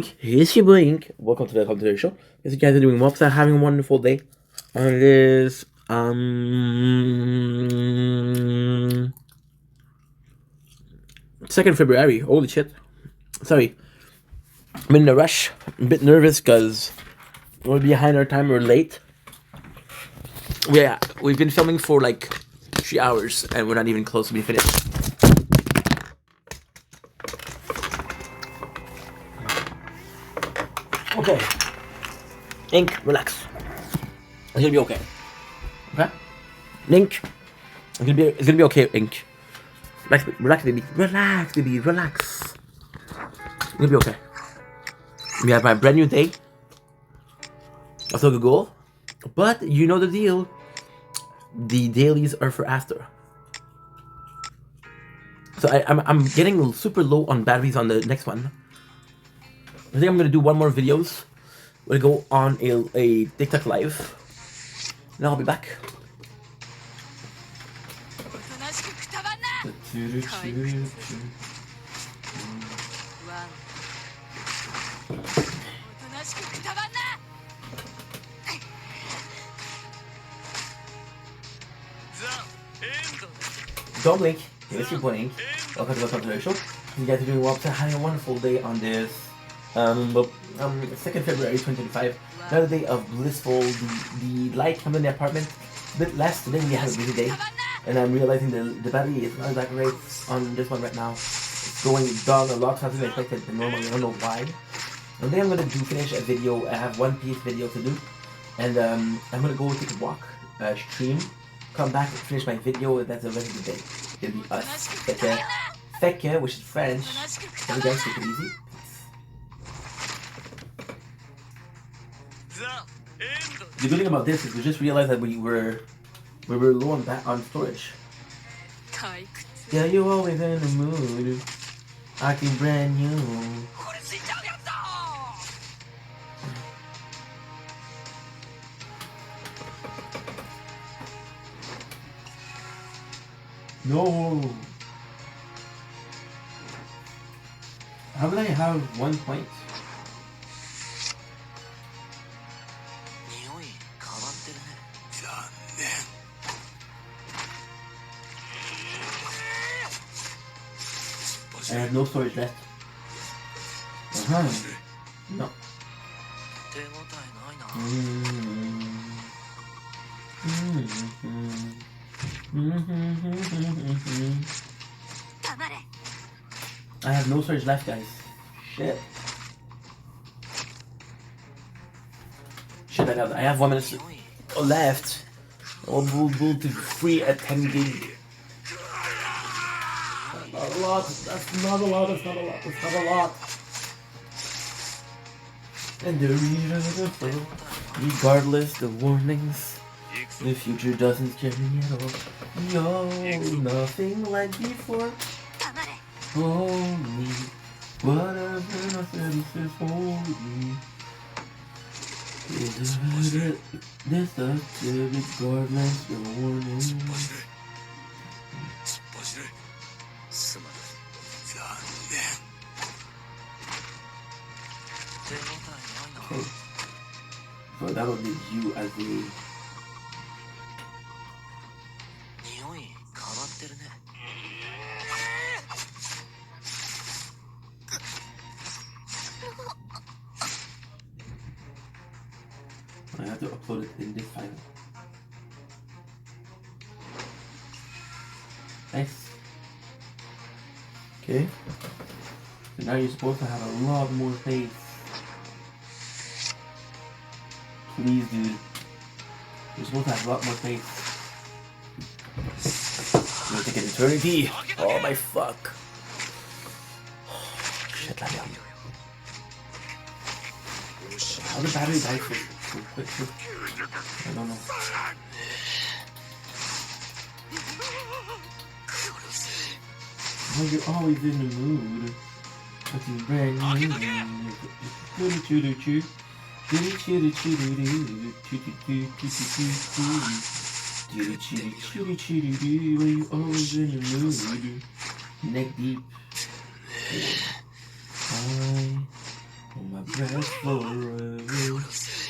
Here's your Blink. Welcome to the Commentary Show. As you guys are doing well, having a wonderful day on this 2nd February. Holy shit! Sorry, I'm in a rush. I'm a bit nervous because we're behind our time. We're late. We've been filming for like 3 hours and we're not even close to being finished. Okay. Ink, relax. It's gonna be okay. Okay? Ink. It's gonna be okay, Ink. Relax, baby. Relax, baby. Relax. It's gonna be okay. We have my brand new day. I took a goal. But you know the deal. The dailies are for after. So I'm getting super low on batteries on the next one. I think I'm gonna do one more videos. We'll go on a TikTok live. And I'll be back. Don't blink. Here's your Blink. Welcome to the Commentary Show. You guys are doing well. Having a wonderful day on this 2nd February 2025. Another day of blissful. The light coming in the apartment a bit less. Today we have a busy day, and I'm realizing the battery is not that great on this one right now. It's going down a lot faster than I expected than normal. I don't know why. And then I'm gonna finish a video. I have one piece video to do, and I'm gonna go take a walk, stream, come back and finish my video. That's the rest of the day. It'll be us. Feke, which is French. And guys, take it easy. The good thing about this is we just realized that we were low on storage. Yeah, you're always in the mood. Acting brand new. No. How did I have 1 point? I have no storage left. No. I have no storage left, guys. Shit. I have 1 minute left. I'll go to free at 10 gig. Not a lot. That's not a lot. That's not a lot. That's not a lot. And regardless the warnings, the future doesn't scare me at all. Yo, nothing like before. Hold me. Whatever I said, he says hold me. This does regardless the warnings. Okay. So that will leave you as the I have to upload it in this file. Nice. Okay. So now you're supposed to have a lot more space. Please, dude. You're supposed to have a lot more space. It's gonna take an eternity. Oh my fuck. Shit, let me up. How the battery die so quick? I don't know. Oh, you're always in the mood. Something brand new. When you always in the mood. Neck deep. Oh my rest forever.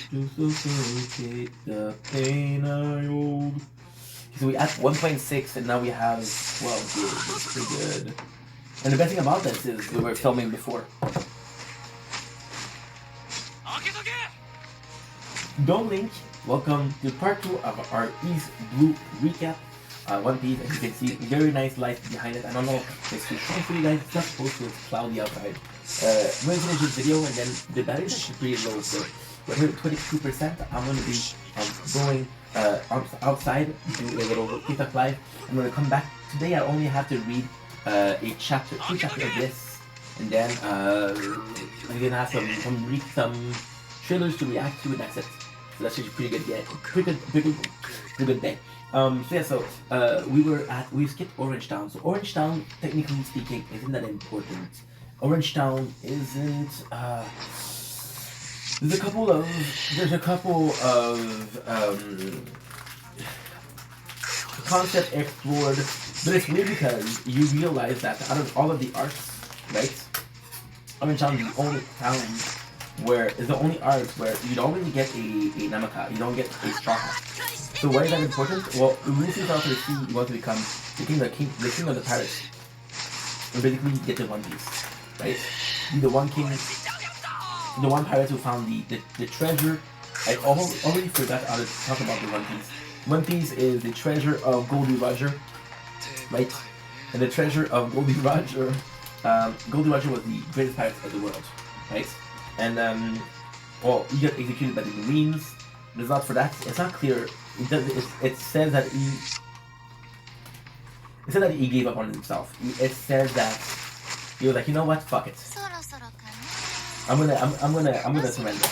To suffocate the pain I hold. So we at 1.6 and now we have 12 good. It's pretty good. And the best thing about this is we were filming before. Don't Link, welcome to part 2 of our East Blue recap. One Piece, as you can see, very nice light behind it. I don't know if it's too strong for you guys, it's not supposed to, it's cloudy outside. We're gonna finish this video and then the battery should be pretty low, so we're here at 22%. I'm gonna be going outside, do a little TikTok live. I'm gonna come back. Today I only have to read two chapters of this, and then I'm gonna have some trailers to react to, and that's it. So that's actually pretty good. Yeah, pretty good day. We skipped Orange Town. So Orange Town, technically speaking, isn't that important. Orange Town isn't. There's a couple of concept explored, but it's weird because you realize that out of all of the arcs, right? Orange Town is the only town where is the only arc where you don't really get a Namaka, you don't get a Straw Hat. So why is that important? Well, Luffy's out to the sea, you want to become the king of the pirates. And basically you get the One Piece, right? Be the one king, the one pirate who found the treasure. I already forgot how to talk about the One Piece. One Piece is the treasure of Goldie Roger, right? And the treasure of Goldie Roger, Goldie Roger was the greatest pirate of the world, right? And well, he got executed by the Marines. There's not for that. It's not clear. It says that he gave up on himself. It says that he was like, you know what, fuck it. I'm gonna surrender.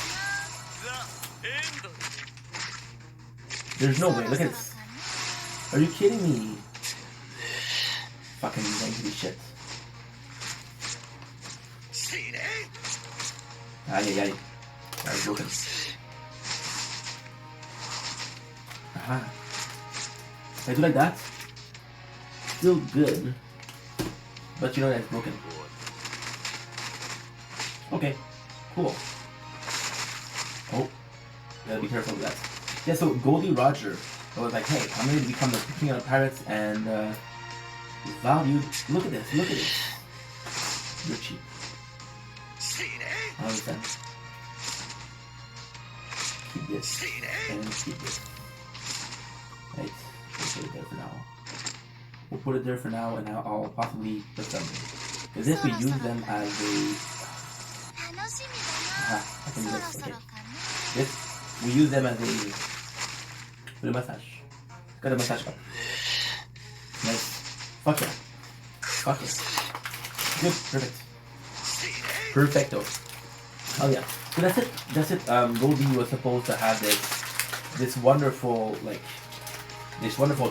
There's no way. Look at this. Are you kidding me? Fucking angry shit. Ay. That was broken. Aha. If I do like that, still good. But you know that's broken. Okay, cool. Oh, gotta be careful with that. Yeah, so Goldie Roger was like, hey, I'm going to become the king of the pirates and valued. Look at this, You're cheap. I understand. Keep this and keep this. Right, we'll put it there for now. And I'll possibly put them. Because if we use them as a... I can do this, okay. If we use them as a... for the massage. Got a massage cup. Nice. Fuck yeah. Good, perfect. Perfecto. Oh yeah. So that's it. Goldie was supposed to have this wonderful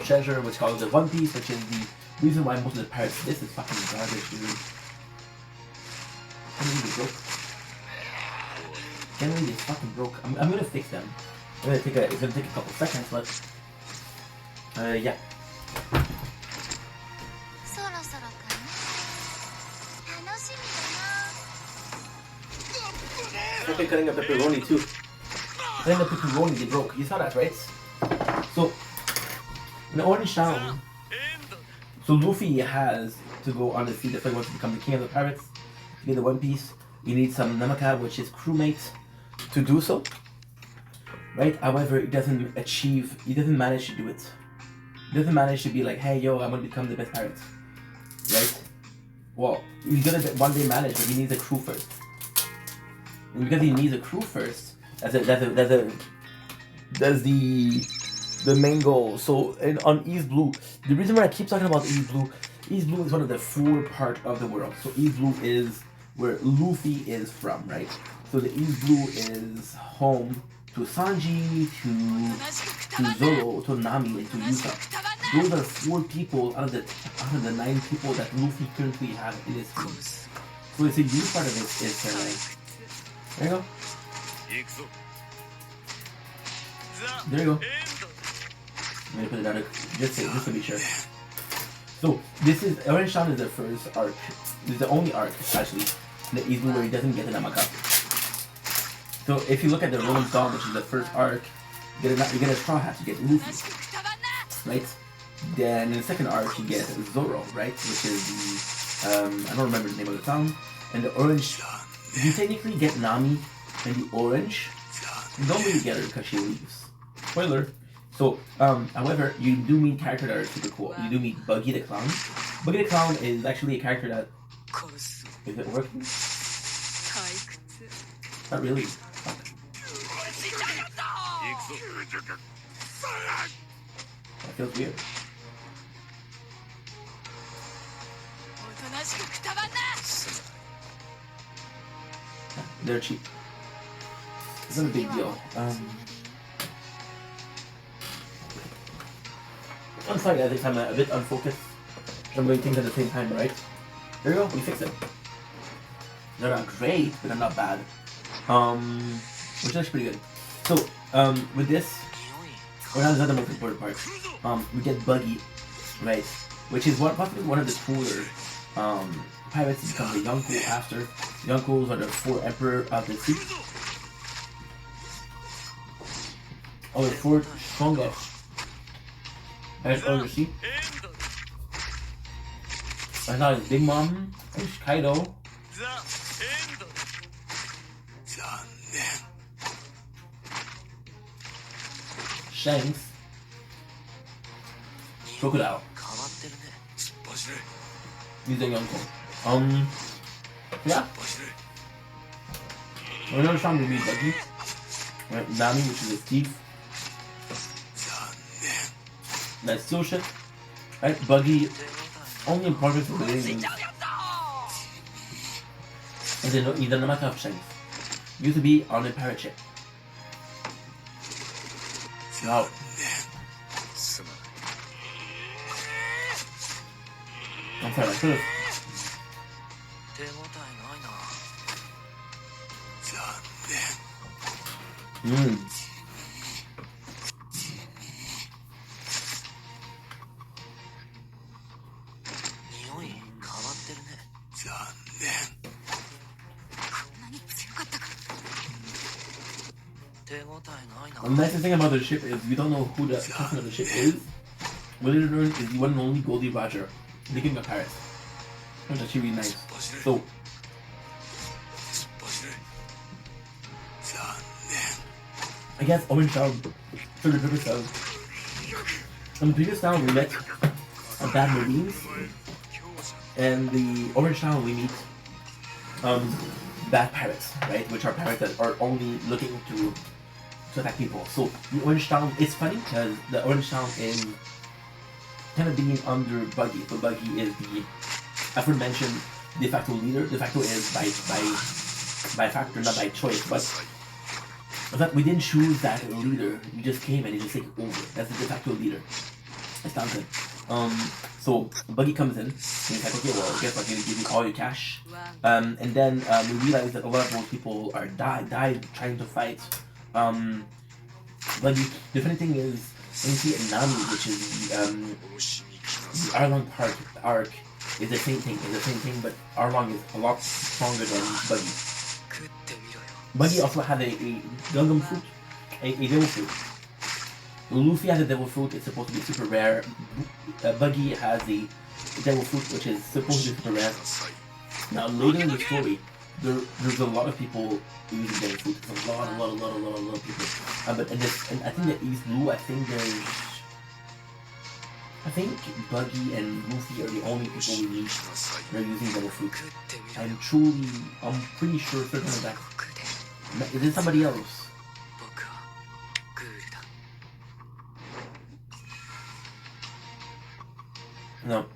treasure which called the One Piece, which is the reason why most of the pirates. This is fucking garbage, dude. Generally, it's fucking broke. I'm gonna fix them. It's gonna take a couple seconds, but yeah. I've been cutting up pepperoni too. Cutting up pepperoni, they broke. You saw that, right? So, in Orange Town, so Luffy has to go on the sea. That's why he wants to become the king of the pirates. To get the One Piece, you need some Namaka, which is crewmates, to do so. Right? However, he doesn't manage to do it. He doesn't manage to be like, hey, yo, I'm gonna become the best pirate. Right? Well, he's gonna one day manage, but he needs a crew first. And because he needs a crew first, that's the main goal. So on East Blue, the reason why I keep talking about East Blue is one of the 4 parts of the world. So East Blue is where Luffy is from, right? So the East Blue is home to Sanji, to Zoro, to Nami, and to Yuta. Those are 4 people out of the 9 people that Luffy currently has in his team. So it's a huge part of it is like, there you go. There you go. I'm gonna put it out just to be sure. So this is Orange Town is the first arc. This is the only arc actually in the East Blue where he doesn't get the Namaka. So if you look at the Rolling Stone, which is the first arc, you get a straw hat, you get Luffy, right? Then in the second arc you get Zoro, right? Which is the I don't remember the name of the town. And the orange, you technically get Nami and the orange. You don't really get her because she leaves. Spoiler. So, however, you do meet characters that are super cool. You do meet Buggy the Clown. Buggy the Clown is actually a character that... Is it working? Not really. Fuck. That feels weird. They're cheap. It's not a big deal. I'm sorry, I think I'm a bit unfocused. I'm doing things at the same time, right? There you go, we fixed it. They're not great, but they're not bad. Which is actually pretty good. So, with this, well, that's not the most important part. We get Buggy, right? Which is possibly one of the cooler pirates to become the Yonko after. The Yonkos are the 4 emperor of the sea. Oh, the 4 strongest. There's over the sea. I thought it's Big Mom, there's Kaido. Shanks. Crocodile. These are Yonko. Yeah. We're not trying to meet Buggy. Right, Nami, which is a thief. That's still shit. Right, Buggy, only important for the living. And then he doesn't matter of Shanks. Used to be on a pirate ship. Wow. I'm sorry, I could've. The nicest thing about the ship is we don't know who the captain of the ship is. What it learned is the one and only Goldie Roger, the king of pirates. Which is actually really nice. So, I guess Orange Town for the previous town. On the previous town we met bad marines, and the Orange Town we meet bad pirates, right? Which are pirates that are only looking to attack people. So the Orange Town, it's funny because the Orange Town is kind of being under Buggy. So Buggy is the aforementioned de facto leader. De facto is by factor, not by choice, but we didn't choose that leader. We just came and he just take over. That's the de facto leader. It's not good. So Buggy comes in and he's like, okay, well, guess what? I'm gonna give you all your cash. And then we realize that a lot of those people are died trying to fight. But the funny thing is, when you see Nami, which is the Arlong arc, is the same thing, but Arlong is a lot stronger than Buggy. Buggy also had a Gungam fruit, a devil fruit. Luffy has a devil fruit, it's supposed to be super rare. Buggy has the devil fruit, which is supposed to be super rare. Now later in the story, there's a lot of people using devil fruit. There's a lot of people. But and I think that East Blue, I think Buggy and Luffy are the only people we meet that are using devil fruit. I'm pretty sure certain of that. Is it somebody else? No.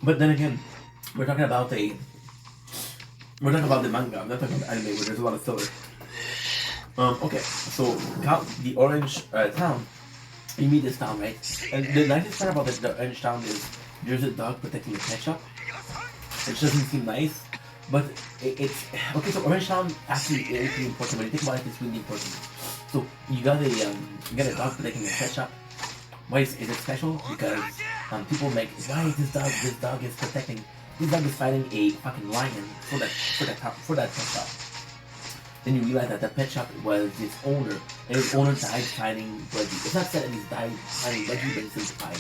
But then again, we're talking about the manga, I'm not talking about anime where there's a lot of filler. Okay, so the Orange Town, you meet this town, right? And the nicest part about the Orange Town is there's a dog protecting the pet shop, which doesn't seem nice, but it's okay. So Orange Town actually is really important. When you think about it, it's really important. So you got a dog protecting the pet shop. Why is it special? Because people make, why is this dog is protecting, this dog is fighting a fucking lion for that pet shop. Then you realize that the pet shop was its owner, and his owner died finding Buggy. It's not said that he's died finding Buggy, but it's implied.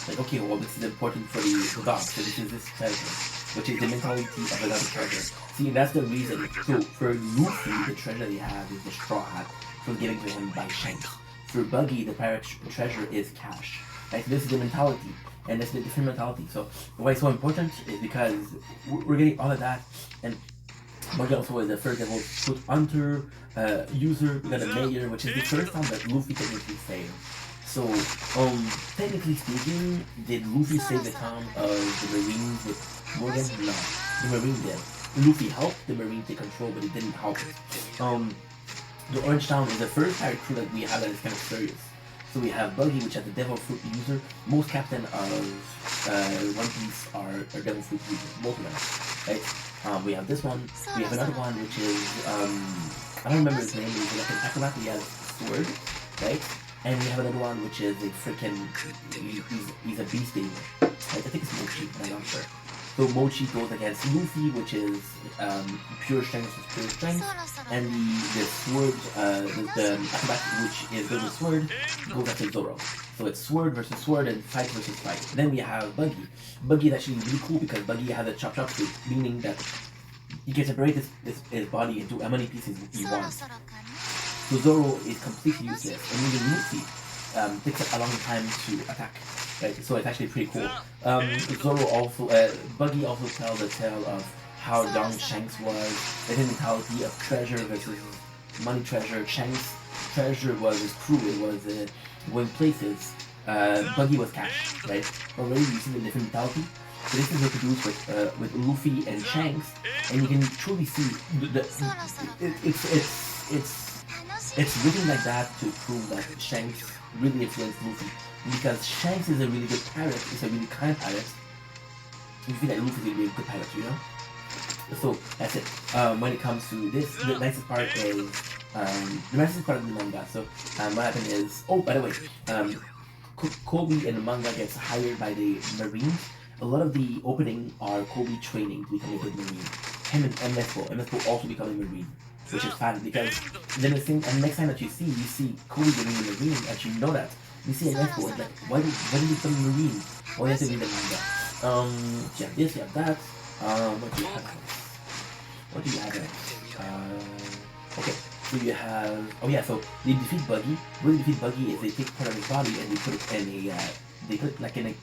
Like, okay, well, this is important for the dog, so this is this treasure, which is the mentality of another treasure. See, and that's the reason. So, for Luffy, the treasure they have is the straw hat from given to him by Shanks. For Buggy, the pirate treasure is cash. Right? So this is the mentality, and it's the different mentality. So, why it's so important is because we're getting all of that, and Buggy also is the first level foot hunter, user, we got a mayor, which is the first time that Luffy technically failed. So, technically speaking, did Luffy save the town of the Marines with Morgan? No. The Marine did. Luffy helped the Marine take control, but he didn't help it. The Orange Town is the first pirate crew that we have that is kind of serious. So we have Buggy, which is the Devil Fruit user. Most captain of One Piece are Devil Fruit users, both of them, right? We have this one. We have another one, which is, I don't remember his name, he's like an acrobat, he has a sword, right? And we have another one, which is a freaking, he's a beast demon. I think it's Mochi, but I'm not sure. So Mochi goes against Luffy, which is pure strength versus pure strength. And the sword, the acrobat, which is good with sword, goes against Zoro. So it's sword versus sword and fight versus fight. Then we have Buggy. Buggy is actually really cool because Buggy has a chop suit, meaning that he can separate his body into how many pieces he wants. So Zoro is completely useless, and even Luffy takes a long time to attack. Right? So it's actually pretty cool. Zoro also, Buggy also tells the tale of how young Shanks was, the mentality of treasure versus money treasure. Shanks' treasure was his crew, it was going places. Buggy was cash, right? Already you see the different mentality. So this is reproduced with Luffy and Shanks, and you can truly see it's written like that to prove that Shanks really influenced Luffy. Because Shanks is a really good pirate, he's a really kind pirate. You feel like Luffy is a really good pirate, you know? So that's it. When it comes to this, the nicest part is the nicest part of the manga. So what happened is, oh, by the way, Kobe in the manga gets hired by the Marines. A lot of the opening are Kobe training to become a good Marine. Him and MS also become a Marine, which is fun because then and next time that you see Kobe becoming a Marine, and you know that. You see a Nespo, it's like, why did you become a Marine? Why you have to read the manga? You have this, you have that. What do you have? What do you have there? Okay, so you have, oh yeah, so they defeat Buggy. When they defeat Buggy is they take part of his body and they put it in a, they put it like in a,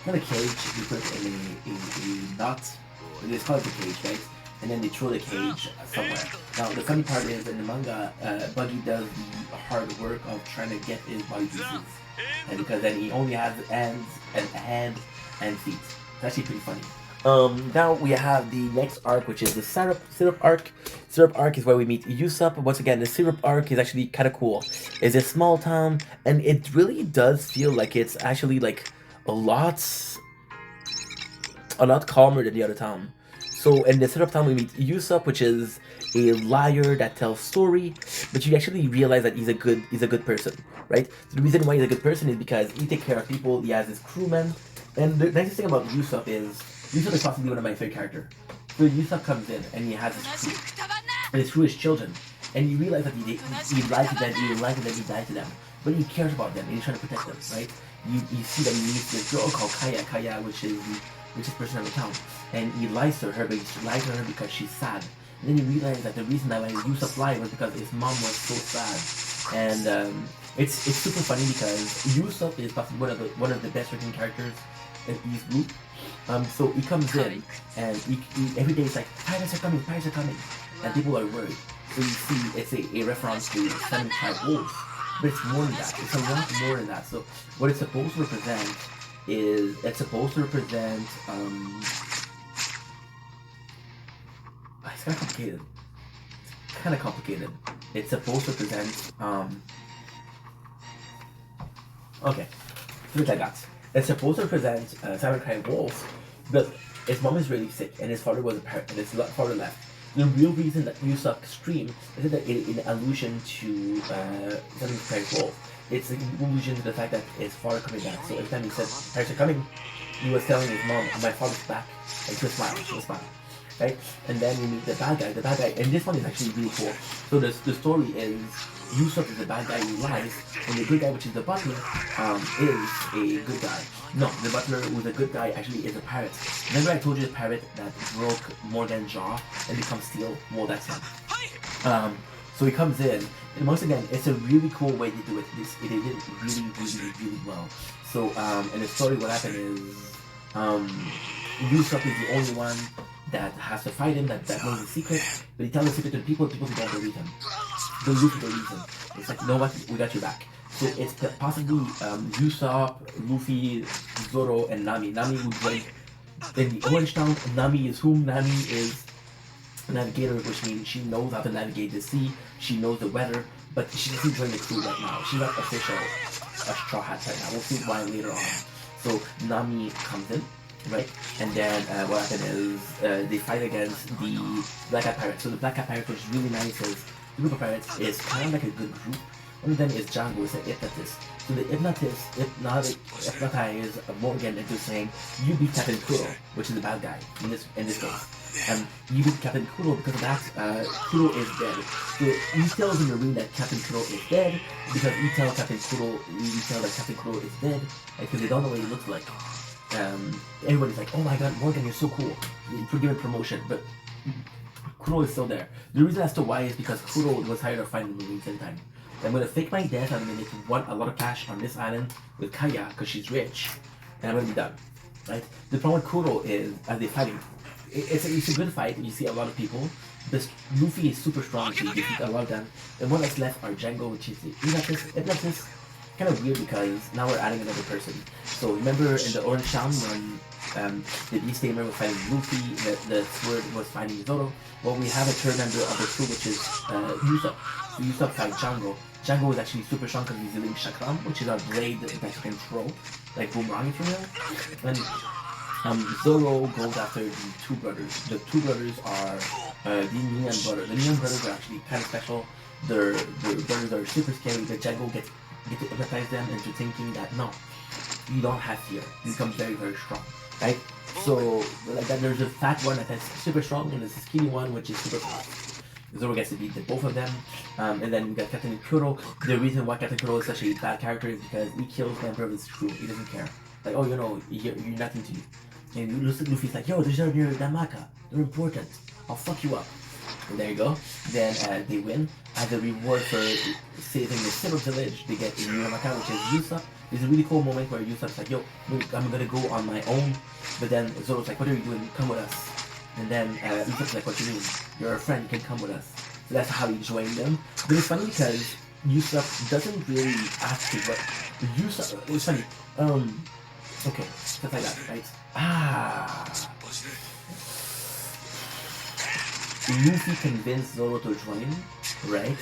not a cage, they put it in a knot. It's called the cage, right? And then they throw the cage somewhere. Now the funny part is in the manga, Buggy does the hard work of trying to get his body pieces, and because then he only has hands and feet. It's actually pretty funny. Now we have the next arc, which is the syrup arc. Syrup arc is where we meet Usopp. Once again, the syrup arc is actually kind of cool. It's a small town, and it really does feel like it's actually like a lot calmer than the other town. So in the syrup town we meet Usopp, which is a liar that tells story, but you actually realize that he's a good person, right? So the reason why he's a good person is because he takes care of people, he has his crewmen, and the nicest thing about Usopp is possibly one of my favorite characters. So Usopp comes in and he has his crew, and his crew is children, and you realize that he lied to them, he died to them, but he cares about them and he's trying to protect them, right? You see that he meets this girl called Kaya, which is the richest person in the town, and he lies to her, but he lies to her because she's sad. And then you realize that the reason that he Usopp lied was because his mom was so sad, and it's super funny because Usopp is possibly one of the best written characters in East Group. So he comes in and he every day it's like pirates are coming, and people are worried. So you see it's a reference to Seven Tribe Wolves, but it's more than that. It's a lot more than that. So what it's supposed to represent is it's kind of complicated. It's supposed to represent okay, here's what I got. It's supposed to represent Samurai Wolf, but his mom is really sick and his father was a parent and his father left. The real reason that Usopp screamed is that in allusion to Samurai Wolf. It's an allusion to the fact that his father coming back. So every time he said, "Pirates are coming," he was telling his mom, "My father's back," and she was smiling. right? And then we meet the bad guy. The bad guy, and this one is actually really cool. So the story is Yusuf is the bad guy who lies, and the good guy, which is the butler, is a good guy. No, the butler who's a good guy actually is a pirate. Remember I told you the pirate that broke Morgan's jaw and becomes steel? Well, that's him. So he comes in, and once again, it's a really cool way to do it. They did it really well. So, in the story, what happened is, Yusuf is the only one that has to fight him, that knows the secret, but he tells the secret to people who don't believe him. The Luffy believes him. It's like, you know what, we got your back. So it's possibly Usopp, Luffy, Zoro, and Nami. Nami who joined in the Orange Town. Nami is whom? Nami is a navigator, which means she knows how to navigate the sea. She knows the weather, but she doesn't join the crew right now. She's not official a Straw Hat right now. We'll see why later on. So Nami comes in, right? And then what happened is they fight against the Black Cat Pirates. So the Black Cat Pirates, which is really nice, is the group of pirates is kind of like a good group. One of them is Django, it's an hypnotist. So the hypnotist hypnotize Morgan into saying, you beat Captain Kuro, which is the bad guy in this case. And you beat Captain Kuro because of that, Kuro is dead. So he tells in the ring that Captain Kuro is dead, because you tell that Captain Kuro is dead, because they don't know what he looks like. Everybody's like, oh my god, Morgan, you're so cool. You're given promotion, but Kuro is still there. The reason as to why is because Kuro was tired of fighting the Marines every time. I'm gonna fake my death, I'm gonna make a lot of cash on this island with Kaya, because she's rich, and I'm gonna be done. Right? The problem with Kuro is, as they're fighting, it's a good fight, you see a lot of people. This Luffy is super strong, so you defeat a lot of them. The one that's left are Django, which is the hypnotist. Kind of weird because now we're adding another person. So remember in the Orange Town when the Beast Tamer was fighting Luffy, the Sword was fighting Zoro? Well, we have a third member of the crew, which is Usopp. So Usopp fights Django. Django is actually super strong because he's using Chakram, which is a blade that you can throw, like boomerang if you will. And Zoro goes after the two brothers. The two brothers are the Neon brothers. The Neon brothers are actually kind of special. Their brothers are super scary, but Django gets to hypnotize them into thinking that no, you don't have fear. You become very strong, right? So like that, there's a fat one that's super strong, and there's a skinny one which is super fast. Zoro gets to beat both of them, and then we got Captain Kuro. The reason why Captain Kuro is such a bad character is because he kills member of his crew. He doesn't care. Like, oh, you know, you're nothing to me. And Luffy's like, yo, these are your Damaka. They're important. I'll fuck you up. And there you go. Then they win. As a reward for saving the Silver Village, they get a new Damaka, which is Usopp. There's a really cool moment where Usopp's like, yo, I'm gonna go on my own. But then Zoro's like, what are you doing? Come with us. And then Usopp's like, what you mean? You're a friend, you can come with us. So that's how he joined them. But it's funny because Usopp doesn't really ask you what... Usopp... It's funny. Okay, stuff like that, right? Luffy convinced Zoro to join, right?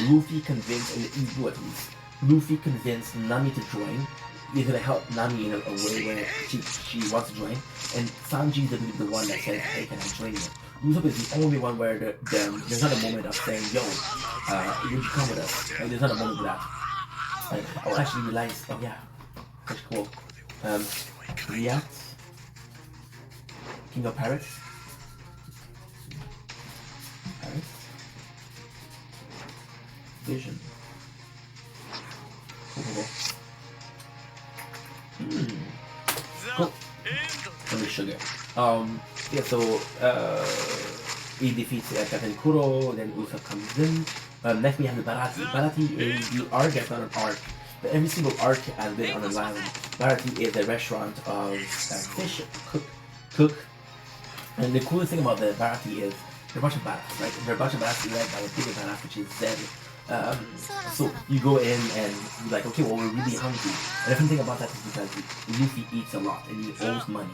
Luffy convinced, and Ibu at least, Luffy convinced Nami to join. He's gonna help Nami in a way where she wants to join. And Sanji is the one that says, hey, can I join you? Usopp is the only one where there's not a moment of saying, yo, would you come with us? Like, there's not a moment of that. I actually realized, oh yeah, that's cool. React, King of Pirates. Vision. Cool. And the sugar. Yeah, so he defeats Captain Kuro, then Usopp comes in. Next we have the Baratie. Baratie is the arc, that's not an arc. But every single arc has been on an island. Baratie is a restaurant of fish cook. And the coolest thing about the Baratie is they're a bunch of badass, right? They're a bunch of badass led by a bigger badass, which is Zed. So you go in and you're like, okay, well, we're really hungry. And the fun thing about that is because Luffy eats a lot and he owes money.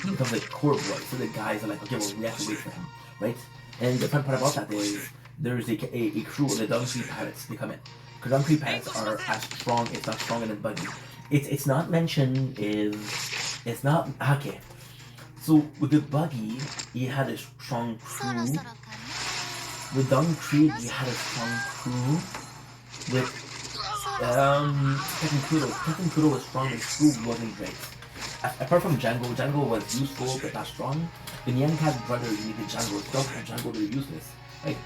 He becomes a core boy. So the guys are like, okay, well, we have to wait for him, right? And the fun part about that is there's a crew of the Dung Tree Pirates. They come in. Because Dung Tree Pirates are as strong, if not stronger than Buggy. It's not mentioned, it's not, okay. So with the Buggy, he had a strong crew. With Dung Tree, he had a strong crew. With Captain Kuro was strong, his crew wasn't great. Apart from Django was useful but not strong. The Nyan Cat brother, you need the jungle. Don't have jungle, they're useless. Right?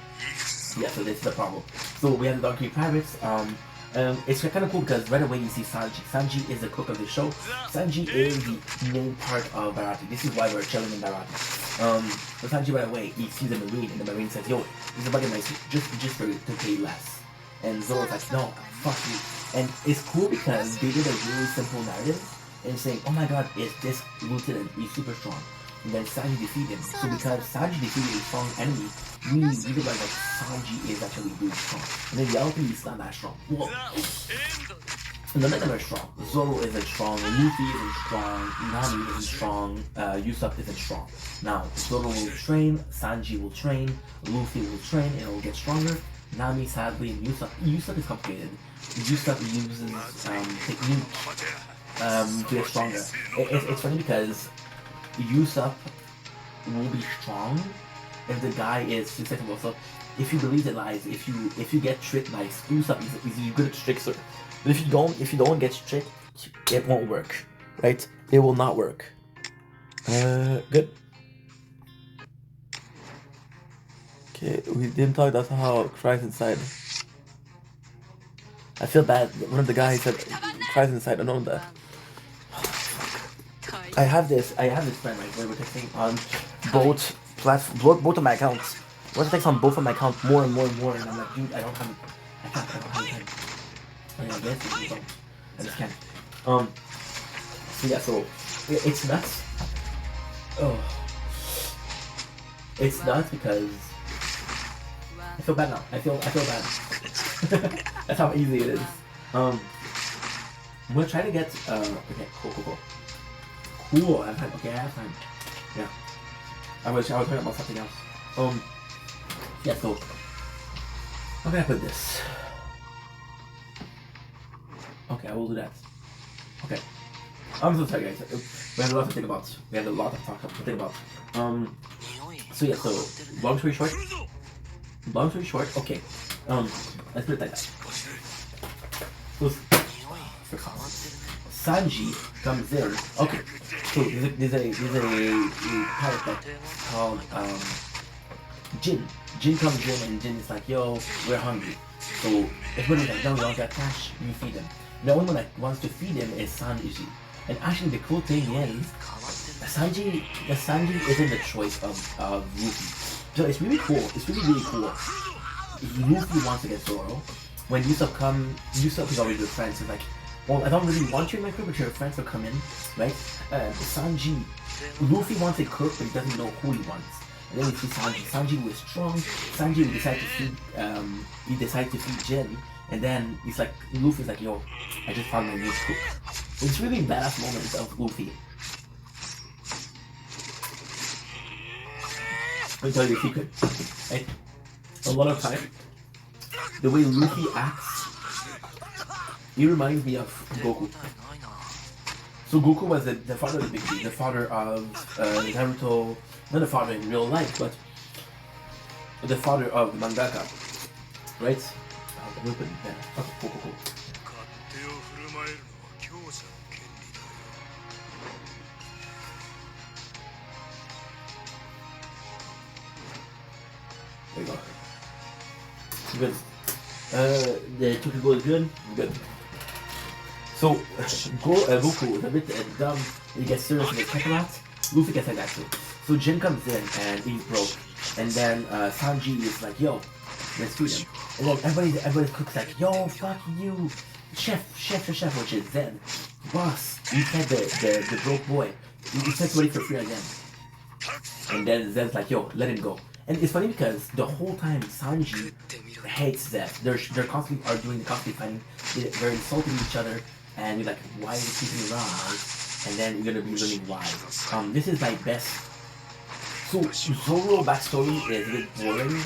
Yeah, so this is the problem. So we have the Dark Creek Pirates. It's kind of cool because right away you see Sanji. Sanji is the cook of the show. Sanji is the main part of Baratie. This is why we're chilling in Baratie. But Sanji right away, he sees a Marine, and the Marine says, yo, he's a buddy of mine, just for to pay less. And Zoro's like, no, fuck you. And it's cool because they did a really simple narrative and saying, oh my god, it's this lieutenant, he's super strong. And then Sanji defeated him. So because Sanji defeated a strong enemy, we realize that Sanji is actually really strong. And in reality, he's not that strong. Well, none of them are strong. Zoro isn't strong, Luffy isn't strong, Nami isn't strong, Usopp isn't strong. Now, Zoro will train, Sanji will train, Luffy will train, and it will get stronger. Nami, sadly, and Usopp is complicated. Usopp uses technique to get stronger. It's funny because Usopp will be strong if the guy is successful. So if you believe the lies, if you get tricked by Usopp, is good at tricks. But if you don't get tricked, it won't work, right? It will not work. Good. Okay, we didn't talk. That's how it cries inside. I feel bad. One of the guys said cries inside. I know that. I have this friend right where we're texting on both of my accounts. We're texting on both of my accounts more and more and more, and I'm like, dude, I don't have time. I guess I don't. I just can't. So yeah, so it's nuts. Oh, it's nuts because I feel bad now. I feel bad. That's how easy it is. I'm gonna try to get okay, cool. Cool, I have time. Yeah. I was talking about something else. Yeah, so how can I put this? Okay, I will do that. Okay. I'm so sorry guys. We have a lot to think about. We have a lot of talk to think about. So yeah, so long story short, okay. Let's put it like that. So, Sanji comes in. Okay, so there's a pirate that called Jin. Jin comes in and Jin is like, yo, we're hungry. So everybody's like, no, we don't got cash. You feed them. The only one that wants to feed him is Sanji. And actually, the cool thing is, Sanji isn't the choice of Luffy. So it's really cool. It's really cool. Luffy wants to get Zoro. When Usopp is already with friends. He's like, well, I don't really want you in my crew, but your friends will come in, right? Luffy wants a cook, but he doesn't know who he wants. And then we see Sanji. Sanji was strong. Sanji decided to feed Jin, and then he's like, Luffy's like, yo, I just found my new cook. It's really badass moments of Luffy. Let me tell you a secret. Right? A lot of time, the way Luffy acts, he reminds me of Goku. So Goku was the father of the Big Three, the father of Naruto, not the father in real life, but the father of the mangaka, right? I'm gonna put it there. Okay, cool. There you go. Good. The Tokyo is good. Good. So Goku is a bit dumb. He gets serious with Kakarot. Luffy gets like that too. So Jin comes in and he's broke. And then Sanji is like, yo, let's feed him. And then everybody cooks like, yo, fuck you, chef, which is Zen. Boss, you fed the broke boy. You fed somebody for free again. And then Zen's like, yo, let him go. And it's funny because the whole time Sanji hates Zen. They're constantly arguing, constantly fighting. They're insulting each other, and you're like, why are you keeping me around? And then you're gonna be learning why. This is my best. So Zoro backstory is a bit boring.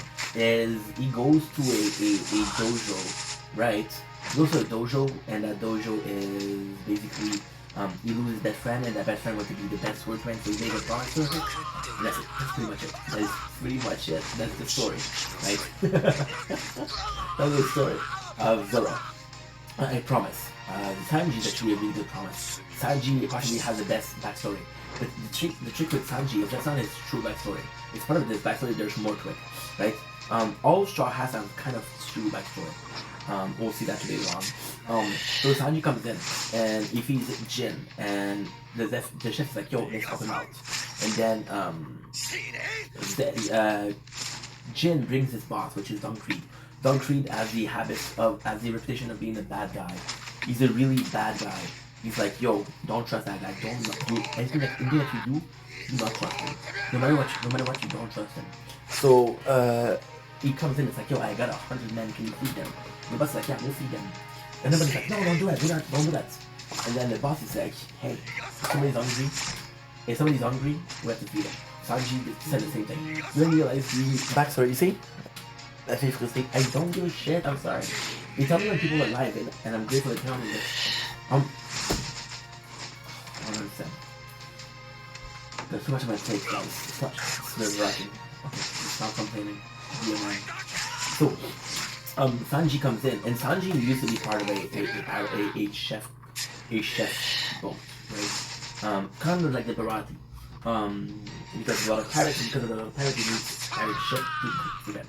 He goes to a dojo, right? He goes to a dojo, and that dojo is basically he loses his best friend, and that best friend wants to be the best swordsman, so he made a promise to her. And that's it. That's pretty much it. That is pretty much it. That's the story, right? That's the story of Zoro. I promise. Sanji is actually a really good promise. Sanji possibly has the best backstory. The trick with Sanji is that's not his true backstory. It's part of this backstory. There's more to it, right? All Straw has a kind of true backstory. We'll see that later on. So Sanji comes in and he feeds Jin, and the chef's like, "Yo, let's help him out." And then Jin brings his boss, which is Don Creed. Don Creed has the reputation of being a bad guy. He's a really bad guy. He's like, "Yo, don't trust that guy. Don't do anything that you do not trust him. No matter what, you don't trust him." So he comes in. It's like, "Yo, I got 100 men. Can you feed them?" And the boss is like, "Yeah, we'll feed them." And everybody's like, "No, don't do that. Don't do that." And then the boss is like, "Hey, if somebody's hungry, we have to feed them." Sanji said the same thing. You don't realize the backstory. You see? I don't give a shit. I'm sorry. They tell me when people are alive, and I'm grateful to tell me this. I don't understand. There's too much on my plate, guys. It's not. It's nerve-wracking. Okay, stop complaining. So, Sanji comes in, and Sanji used to be part of a chef boat, right? Kind of like the Barati. Because of a lot of pirates, he needs pirate ship to cook for them.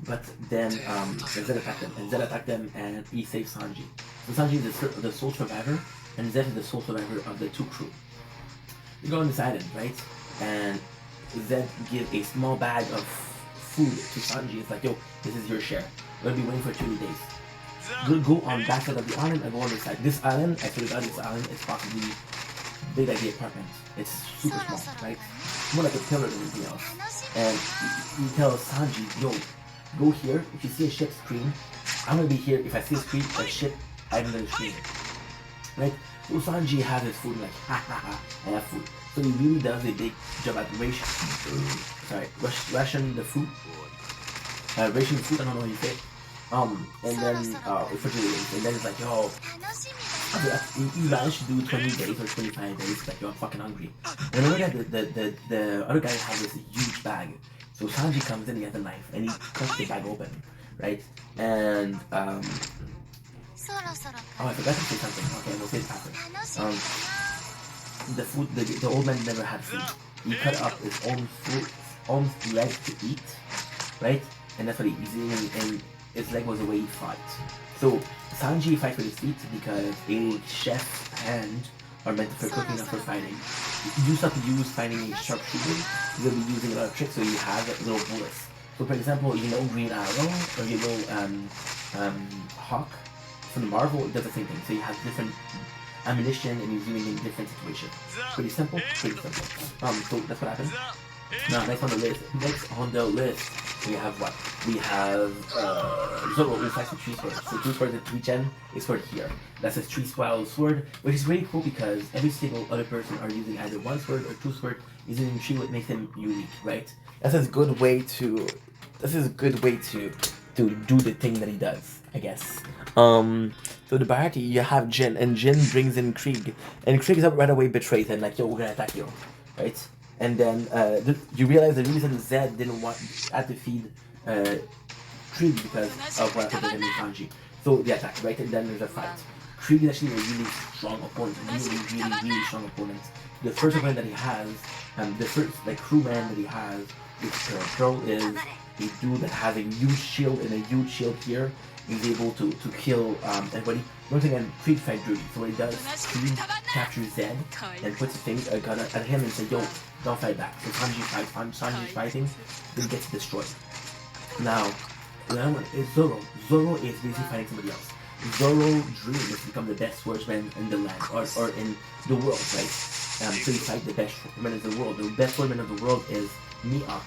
But then Zed attacked them, and he saves Sanji. So Sanji is the sole survivor, and Zed is the sole survivor of the two crew. You go on this island, right? And Zed gives a small bag of food to Sanji. It's like, "Yo, this is your share. We're gonna be waiting for 20 days. We'll go on back side of the island and go on this side. This island, I swear to God, this island is possibly big like the apartment. It's super small, right? More like a pillar than anything else." And he tells Sanji, "Yo, go here. If you see a ship scream, I'm gonna be here. If I see a ship, I'm gonna scream." Right? So Sanji has his food, like, "Ha ha ha, I have food." So he really does a big job at ration the food. Ration the food, I don't know how you say it. And then and then it's like, "Yo, you managed to do 20 days or 25 days, like, you're fucking hungry." And remember that the other guy has this huge bag. So Sanji comes in, he has a knife, and he cuts the bag open, right? And I forgot to say something. Okay, we'll say it after. The old man never had food. He cut up his own leg to eat, right? And that's what he's eating, and his leg was the way he fought. So Sanji fights with his feet because a chef's hand are meant for cooking, not for fighting. You used to use fighting a sharpshooter. You'll be using a lot of tricks, so you have little bullets. So for example, Green Arrow or Hawk from Marvel, it does the same thing. So you have different ammunition and you're using it in different situations. Pretty simple. So that's what happened. Now, next on the list, we have what? We have Zoro, who fights with 3 swords. So 2 swords and 3 gen, a sword here. That's a 3-style sword, which is really cool because every single other person are using either 1 sword or 2 sword, using 3, what makes them unique, right? That's a good way to do the thing that he does, I guess. So the Bharati, you have Jin, and Jin brings in Krieg, and Krieg is right away betrays him, like, "Yo, we're gonna attack you," right? And then you realize the reason Zed had to feed Krieg because of what happened to him and Sanji. So they attack, right? And then there's a fight. Krieg is actually a really strong opponent, really strong opponent. The first opponent that he has, the first crewman that he has, is Pearl is a dude that has a huge shield and a huge shield here. He's able to kill everybody. Once again, Krieg fight Rudy. So what he does, Krieg captures Zed and puts a gun at him and says, "Yo, don't fight back." So Sanji's fighting, then gets destroyed. Now, the other one is Zoro. Zoro is basically fighting somebody else. Zoro's dream is to become the best swordsman in the land, or in the world, right? So he fights the best swordsman in the world. The best swordsman of the world is Mihawk.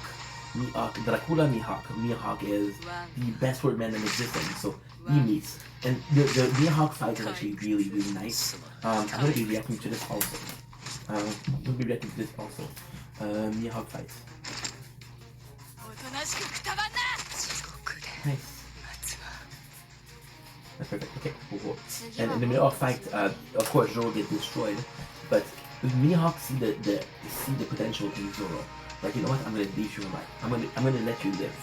Dracula Mihawk. Mihawk is the best swordman in existence, so he meets. And the Mihawk fight is actually really nice. I'm going to be reacting to this also. Mihawk fight. Nice. That's perfect. Okay, cool. And in the Mihawk fight, of course, Zoro gets destroyed, but Mihawk see the potential in Zoro. Like, you know what? I'm gonna leave you alive. I'm gonna let you live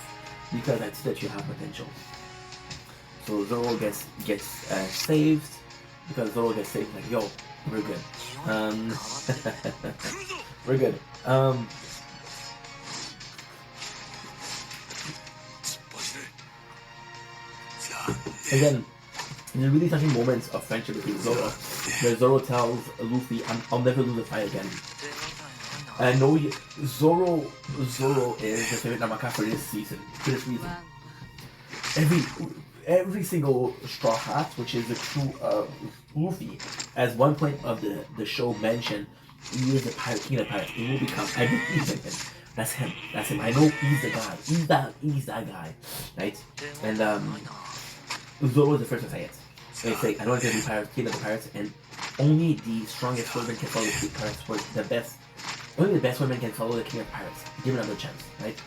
because I see that you have potential. So Zoro gets saved because Zoro gets saved. Like, "Yo, We're good. We're good. Again, there's really touching moments of friendship between Zoro, where Zoro tells Luffy, I'll never lose a fight again. And I know Zoro is the favorite Namaka for this season, for this reason. Every single Straw Hat, which is the crew of Luffy, as one point of the show mentioned, he is the pirate king of pirates. He will become every him. That's him. That's him. I know he's the guy. He's that guy. Right? And Zoro is the first to say it. They say, I know I'm gonna be pirate, king of the pirates, and only the strongest women can follow the king of pirates for the best. Only the best women can follow the king of pirates. Give another chance, right?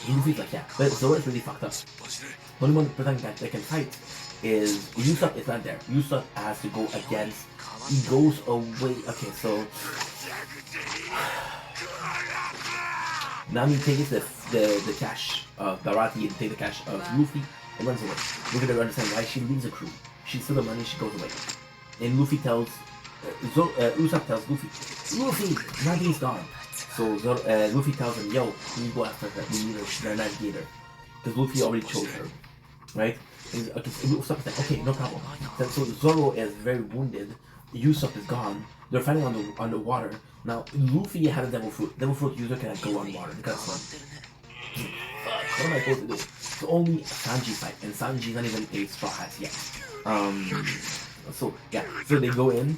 Luffy's like, yeah, but Zoro is really fucked up. The only one person that can fight is Usopp is not there. Usopp has to go against. He goes away. Okay, so Nami takes the cash of Barati and take the cash of Luffy and runs away. We're gonna understand why she leaves the crew. She steals the money. She goes away. And Luffy tells Usopp tells Luffy, Nami's gone. So Luffy tells him, yo, we need to go after her. We need her navigator. Because Luffy already chose her. Right? And, okay, so Usopp is like, okay, no problem. So Zoro is very wounded. Usopp is gone. They're fighting on the water. Now, Luffy had a devil fruit. Devil fruit user cannot go on water. They can't swim. What am I supposed to do? So only Sanji fight. And Sanji's not even a Straw Hat yet. So, yeah. So they go in.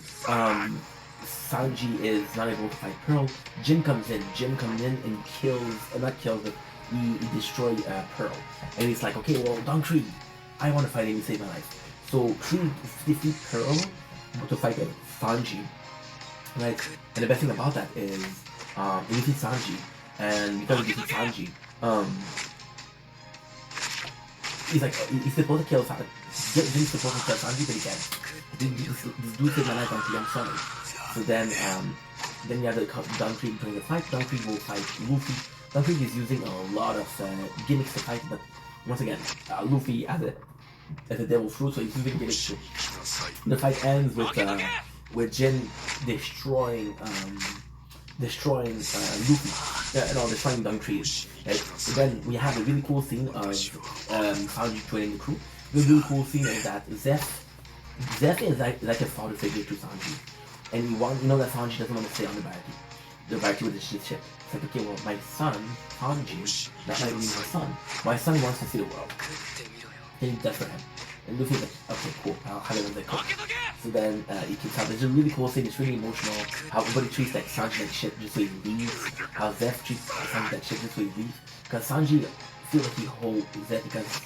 Sanji is not able to fight Pearl. Jin comes in. Jin comes in and kills, not kills, but he destroys Pearl. And he's like, okay, well, Don Krieg, I want to fight him and save my life. So Krieg defeats Pearl to fight Sanji. Right? And the best thing about that is, he defeats Sanji. And because he defeats Sanji, he's like, he's supposed to kill Sanji. Jin's supposed to kill Sanji, but he can't. This dude saved my life, Don Krieg, I'm sorry. So then you have the Don Krieg during the fight. Don Krieg will fight Luffy. Don Krieg is using a lot of gimmicks to fight, but once again, Luffy as a devil fruit, so he's using gimmicks too. The fight ends with Jin destroying Luffy. Destroying Don Krieg. Right? So then we have a really cool scene of Sanji joining the crew. The really cool scene is that Zeph is like a father figure to Sanji. And you know that Sanji doesn't want to stay on the Baraki. The Baraki with his ship. It's like, okay, well, my son, Sanji, that might be my son. My son wants to see the world. Can you do that for him? And Luffy's like, okay, cool, I'll have it on the cook. So then he keeps out. There's a really cool scene, it's really emotional. How everybody treats like Sanji like shit just so he leaves. How Zeph treats Sanji like shit just so he leaves. Because Sanji feels like he holds Zeph because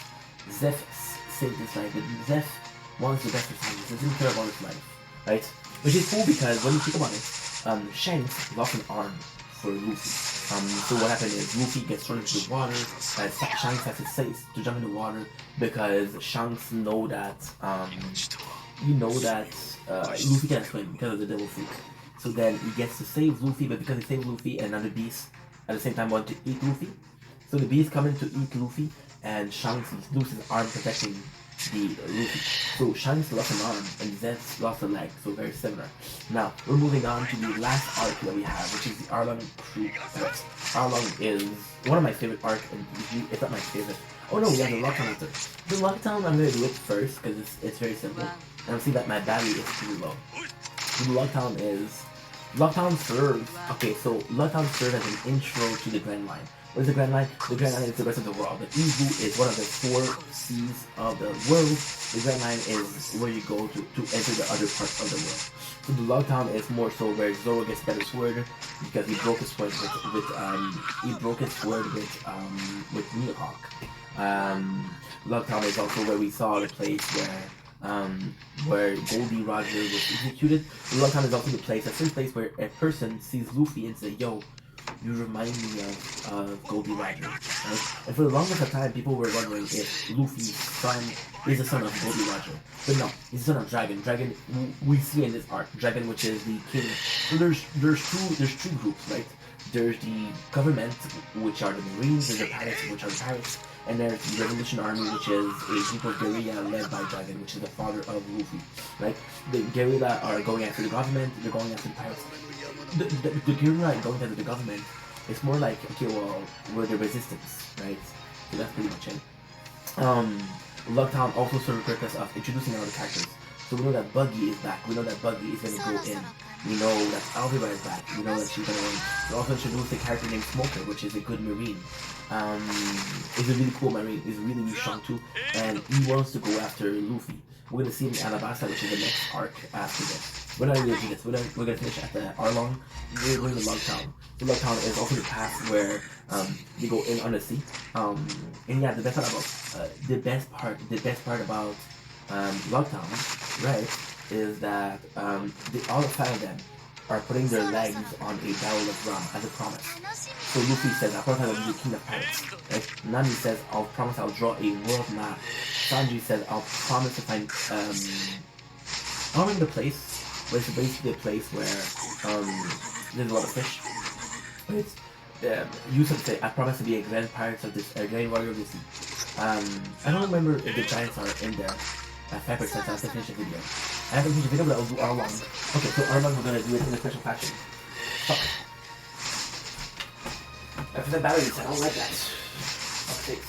Zeph saved his life. But Zeph wants the best for Sanji, so he doesn't care about his life. Right? Which is cool because when you think about it, Shanks lost an arm for Luffy. So what happened is Luffy gets thrown into the water, and Shanks has to say to jump in the water because Shanks know that Luffy can't swim because of the devil fruit. So then he gets to save Luffy, but because he saved Luffy and another beast at the same time want to eat Luffy. So the beast come in to eat Luffy, and Shanks loses his arm protecting the Luffy. So Shanks lost an arm and Zeth lost a leg, so very similar. Now we're moving on to the last arc that we have, which is the Arlong crew arc. Arlong is one of my favorite arcs, and it's not my favorite. Oh no, we have the lockdown answer. The lockdown I'm gonna do it first because it's very simple. And I'm seeing that my battery is pretty low. The lockdown serves. Okay, so lockdown serves as an intro to the Grand Line. What is the Grand Line? The Grand Line is the rest of the world. The Izu is one of the 4 seas of the world. The Grand Line is where you go to enter the other parts of the world. So the Lockdown is more so where Zoro gets better sword because he broke his sword with Mihawk. Lockdown is also where we saw the place where Goldie Roger was executed. Lockdown is also the first place where a person sees Luffy and says, "Yo, you remind me of Goldie Roger." Right? And for the longest of time, people were wondering if Luffy's son is the son of Goldie Roger. But no, he's the son of Dragon. Dragon, we see in this arc, Dragon, which is the king. So there's two groups, right? There's the government, which are the Marines, there's the pirates, which are the pirates, and there's the Revolution Army, which is a group of guerrilla led by Dragon, which is the father of Luffy. Right? The guerrilla are going after the government. They're going after the pirates. The guerrilla going after the government. It's more like, okay, well, we're the resistance, right? So that's pretty much it. Lugtown also serves the purpose of introducing other characters. So we know that Buggy is back. We know that Buggy is going to go in. We know that Alvira is back. We know that she's going to win. We also introduced a character named Smoker, which is a good marine. He's a really cool marine. He's really strong too. And he wants to go after Luffy. We're going to see him in Alabasta, which is the next arc after this. We're not going to do this. We're going to finish at the Arlong. We're going to Lugtown. So Lugtown is also the path where they go in on the sea. And yeah, the best part about Lugtown, right, is that all five of them are putting their legs on a barrel of rum as a promise. So Luffy says, I promise I will be the king of pirates. Right? Nami says, I'll promise I'll draw a world map. Sanji says, I'll promise to find I don't remember the place, but it's basically a place where there's a lot of fish. Right? Yusuf said, I promise to be a grand pirate of this, a grand warrior of the sea. I don't remember if the giants are in there. Fabric since I have to finish the video. I haven't finished the video, but I'll do Arlong. Okay, so Arlong we're gonna do it in a special fashion. Fuck. After the batteries, I don't like that. Fuck's sake.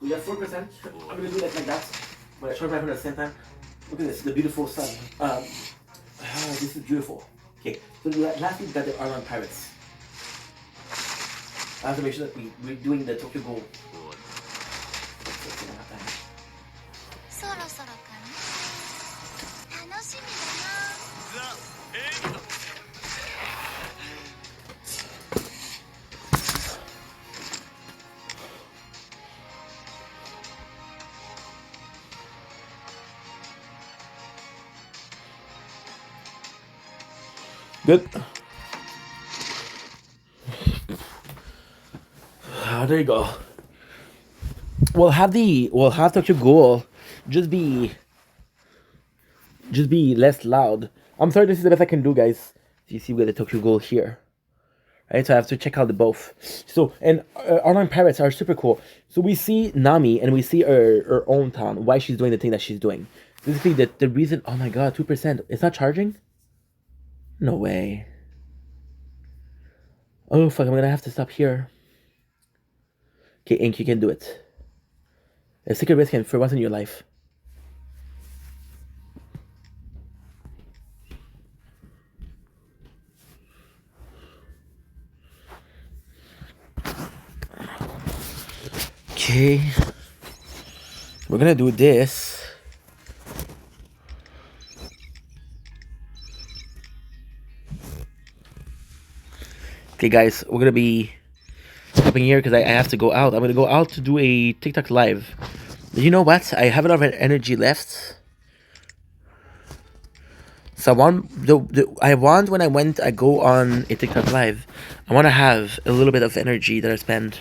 We got 4%. I'm gonna do it like that. But I try to at the same time. Look at this, the beautiful sun. This is beautiful. Okay, so last week we got the Arlong Pirates. I have to make sure that we're doing the Tokyo Ghoul. Good. There you go. We'll have Tokyo Ghoul just be less loud. I'm sorry, this is the best I can do, guys. You see we got the Tokyo Ghoul here. Right, so I have to check out the both. So, and Arlong Pirates are super cool. So we see Nami and we see her own town, why she's doing the thing that she's doing. Basically, the reason, oh my god, 2%. It's not charging? No way. Oh fuck, I'm gonna have to stop here. Okay, Ink, you can do it. A secret risk for once in your life. Okay. We're gonna do this. Okay, guys, we're gonna be stopping here because I have to go out. I'm gonna go out to do a TikTok live. You know what? I have a lot of energy left. So I want when I go on a TikTok live, I want to have a little bit of energy that I spend.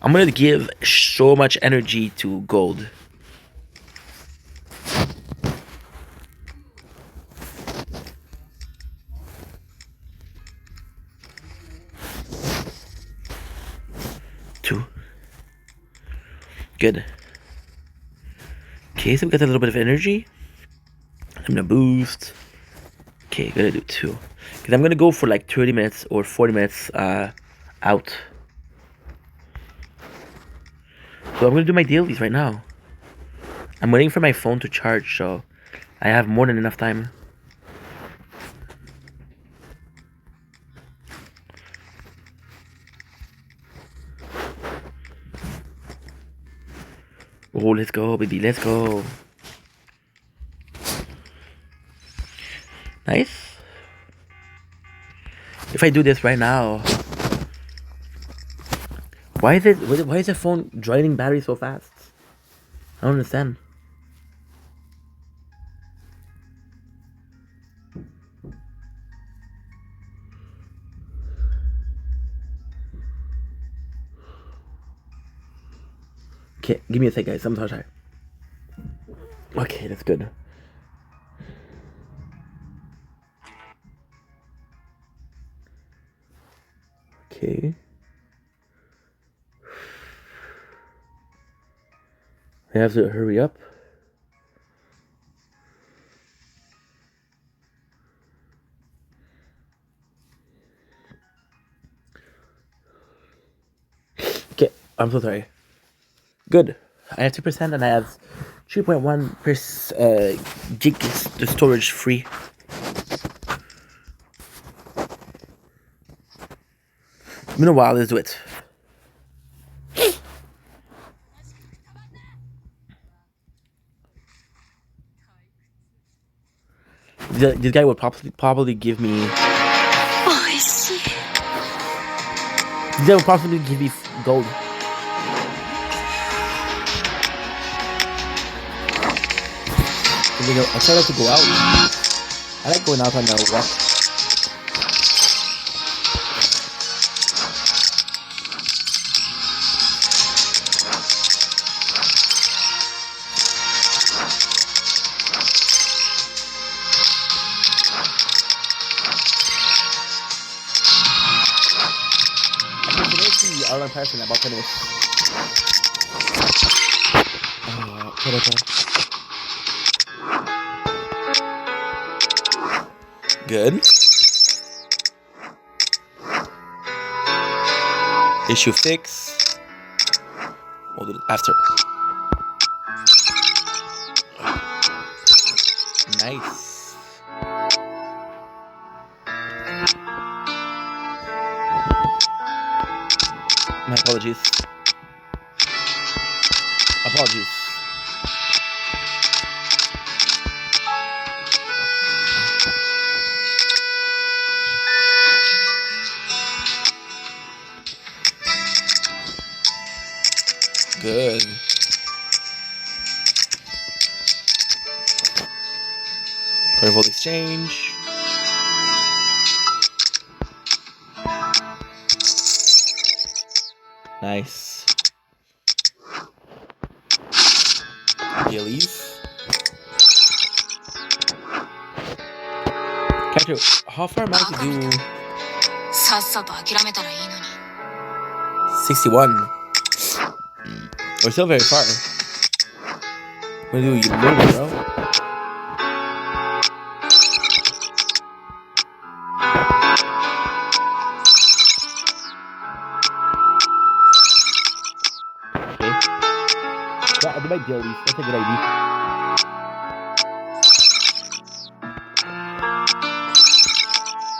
I'm gonna give so much energy to gold. Good. Okay, so we got a little bit of energy. I'm gonna boost. Okay, gonna do 2. Because I'm gonna go for like 30 minutes or 40 minutes out. So I'm gonna do my dailies right now. I'm waiting for my phone to charge, so I have more than enough time. Oh, let's go, baby, let's go. Nice. If I do this right now, why is the phone draining battery so fast? I don't understand. Okay, give me a sec, guys. I'm so tired. Okay, that's good. Okay. I have to hurry up. Okay, I'm so sorry. Good. I have 2% and I have 3.1 gig storage free. Meanwhile, let's do it. This guy would probably give me. This guy would probably give me gold. I try not to go out. I like going out on a walk. The other person about 10 minutes. Good. Issue fix. We'll do it after. Nice. My apologies. Apologies. Good. Carnival exchange. Nice. Dailies. Catcher, how far am I to do? 61. We're still very far. What do you do, bro? Okay. Yeah, I'll do my dailies. That's a good idea.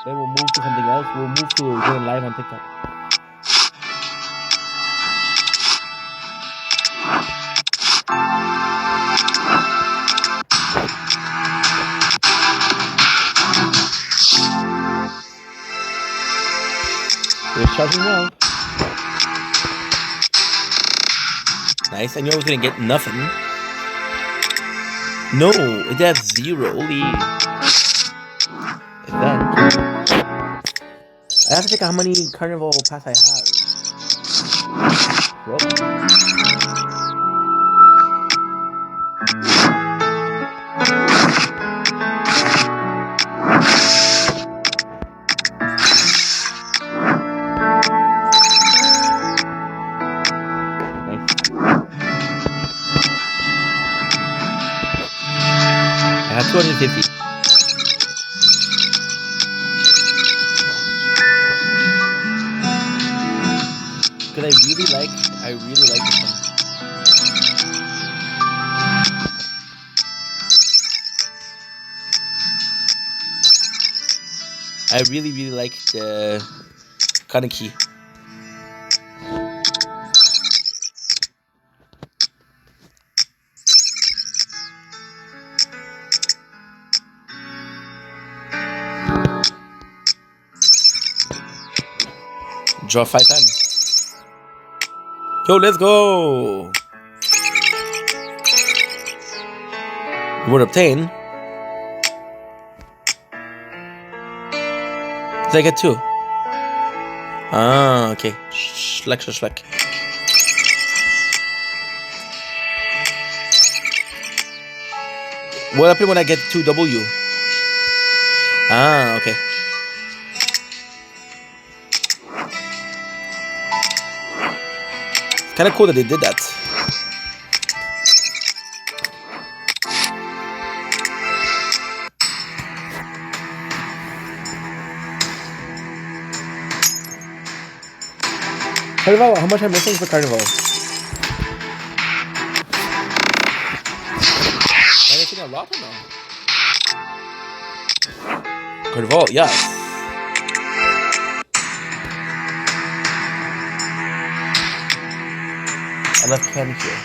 Then we'll move to something else. We'll move to going live on TikTok. We're charging well. Nice. I knew I was gonna get nothing. No, it has 0 only. Event. I have to check how many carnival pass I have. Whoa. I have 250. Because I really like this one. I really like the Kaneki. Draw 5 times. Yo, let's go! Reward obtain. Did I get 2? Ah, okay. Schleck. What happens when I get 2W? Ah, okay. kind of cool that they did that. Carnival, how much I'm missing for Carnival? Am I missing a lot or no? Carnival, yes. I love Ken here.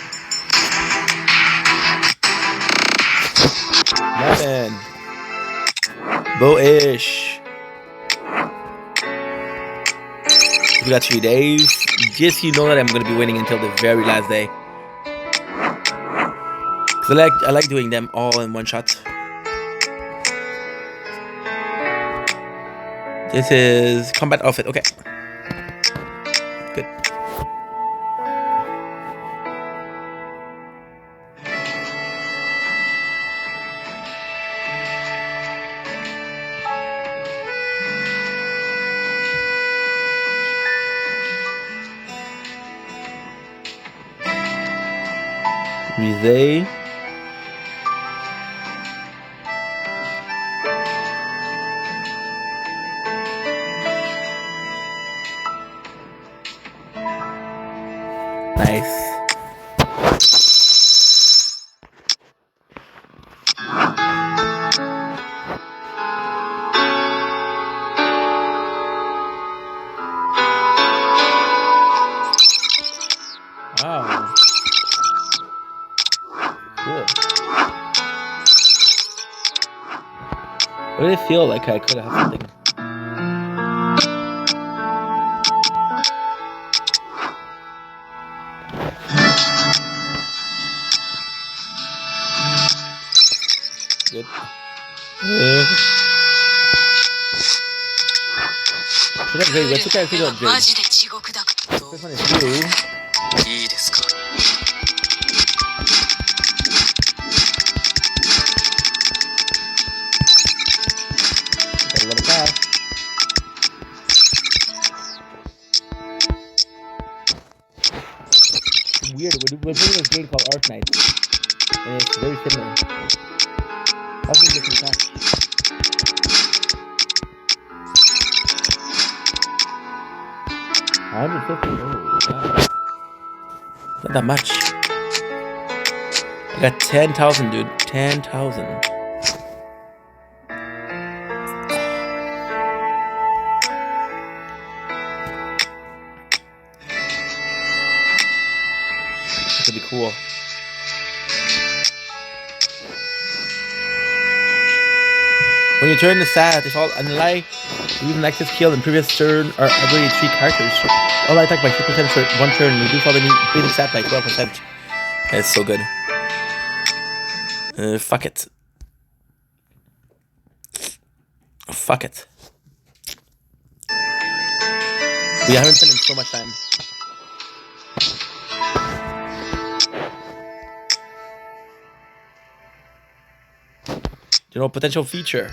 11. Bo-ish. We got 3 days. Just you know that I'm gonna be waiting until the very last day. Cause I like doing them all in one shot. This is combat outfit. Okay. Good. Musée. Nice. Wow. Cool. What did it feel like I could have something? Good. Should have very good. Okay, I figured out Jade. This one is you. Got a lot of cash. Weird. We're playing this game called Art Night, and it's very similar. How's it getting cash? $150. Oh, wow. Not that much. I got 10,000, dude. 10,000. This could be cool. When you turn the stat, it's all unlike even active kill in previous turn or ability 3 characters. All attack by 6% for 1 turn. Reduce all the basic stat by 12%. That's so good. Fuck it. Fuck it. We haven't spent in so much time. You know, potential feature.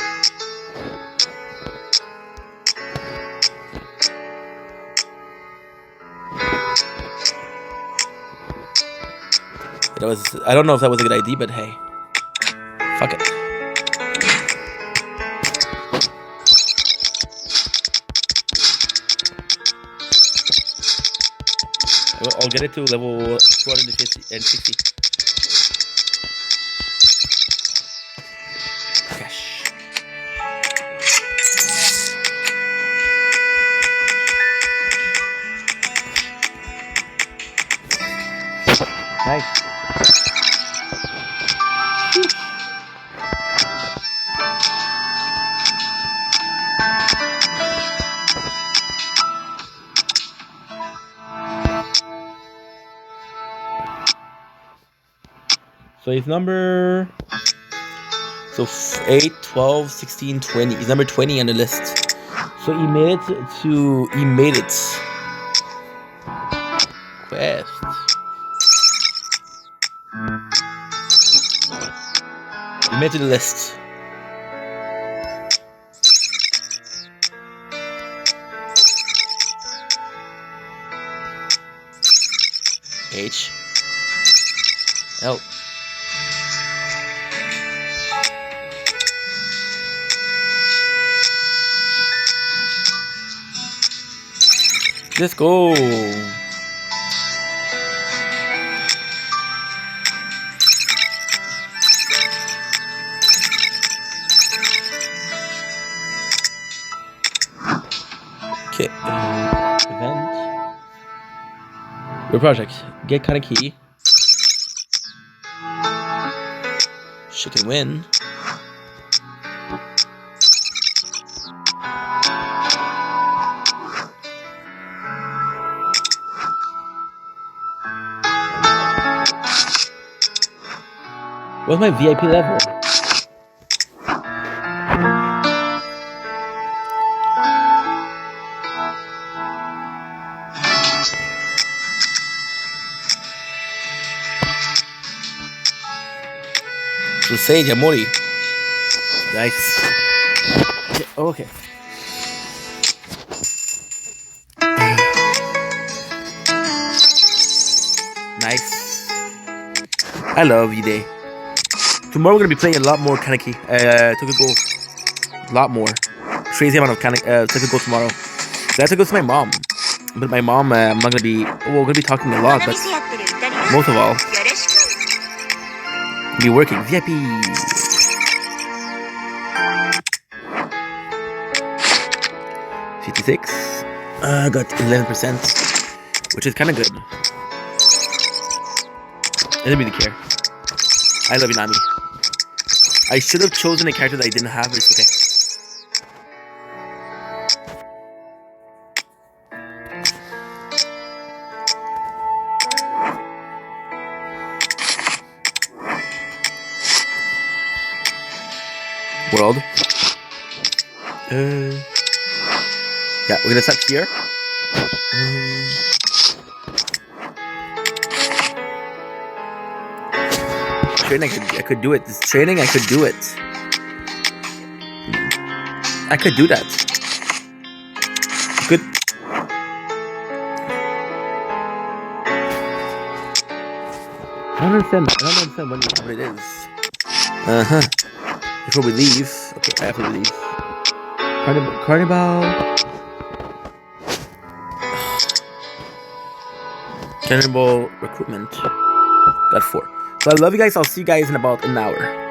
I don't know if that was a good idea, but hey. Fuck it. I'll get it to level 250 and 60. Gosh. Nice. So he's number 8, 12, 16, 20. He's number 20 on the list. So he made it. Quest. He made it to the list. H. L. Let's go. Okay. Event. Your project. Get kind of key. She can win. What's my VIP level? Crusade Yamori. Nice. Okay. Nice. I love you-day. Tomorrow we're gonna be playing a lot more Kaneki. Took a goal. A lot more. Crazy amount of Kaneki. Took a goal tomorrow. So I have to go to my mom. But my mom, I'm not gonna be. Well, we're gonna be talking a lot, but most of all, be working. VIP. 56. Got 11%, which is kind of good. I didn't really care. I love you, Nami. I should have chosen a character that I didn't have, but it's okay. World. Yeah, we're gonna start here. Training, I could do it. This training, I could do it. I could do that. Good. I don't understand what it is. Before we leave, okay, after we leave. Cannonball recruitment. Got 4. So I love you guys. I'll see you guys in about an hour.